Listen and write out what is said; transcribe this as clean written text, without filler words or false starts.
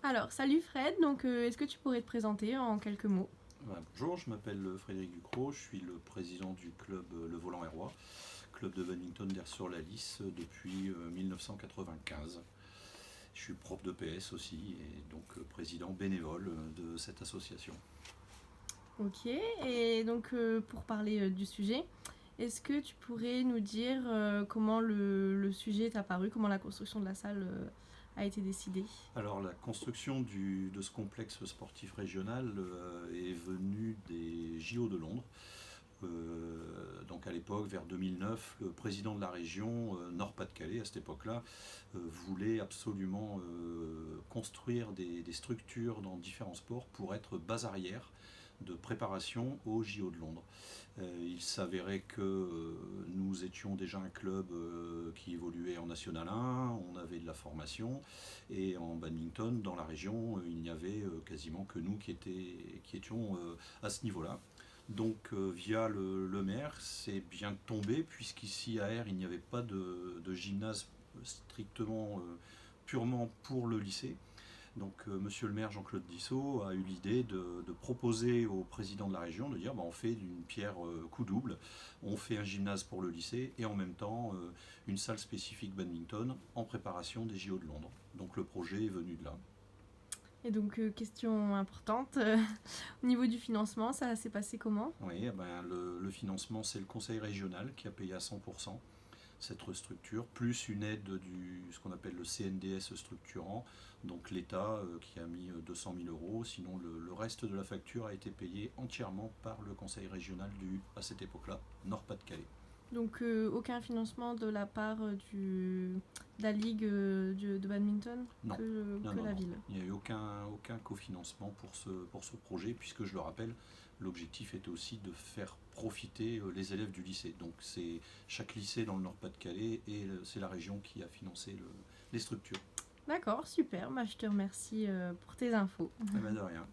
Alors, salut Fred, est-ce que tu pourrais te présenter en quelques mots? Bonjour, je m'appelle Frédéric Ducrot, je suis le président du club Le Volant Hérois, club de badminton d'Aire-sur-la-Lys depuis 1995. Je suis prof de PS aussi et donc président bénévole de cette association. Ok, et pour parler du sujet, est-ce que tu pourrais nous dire comment le sujet est apparu, comment la construction de la salle a été décidée? Alors la construction de ce complexe sportif régional est venue des JO de Londres. Donc à l'époque, vers 2009, le président de la région Nord-Pas-de-Calais, à cette époque-là, voulait absolument construire des structures dans différents sports pour être base arrière de préparation aux JO de Londres. Il s'avérait que nous étions déjà un club qui évoluait en National 1, on avait de la formation, et en badminton, dans la région, il n'y avait quasiment que nous qui étions à ce niveau-là. Donc via le maire, c'est bien tombé, puisqu'ici à Air, il n'y avait pas de gymnase strictement, purement pour le lycée. Donc monsieur le maire Jean-Claude Dissot a eu l'idée de proposer au président de la région de dire bah, on fait d'une pierre coup double, on fait un gymnase pour le lycée et en même temps une salle spécifique badminton en préparation des JO de Londres. Donc le projet est venu de là. Et question importante, au niveau du financement, ça s'est passé comment? Oui, eh ben, le financement, c'est le conseil régional qui a payé à 100% cette structure, plus une aide ce qu'on appelle le CNDS structurant, donc l'État qui a mis 200 000 euros. Sinon, le reste de la facture a été payé entièrement par le conseil régional à cette époque-là, Nord-Pas-de-Calais. Aucun financement de la part de la ligue de badminton Non, non, que non, la non. ville. Il n'y a eu aucun cofinancement pour ce projet, puisque je le rappelle, l'objectif était aussi de faire profiter les élèves du lycée. Donc c'est chaque lycée dans le Nord-Pas-de-Calais et c'est la région qui a financé les structures. D'accord, super, bah, je te remercie pour tes infos. Eh ben de rien.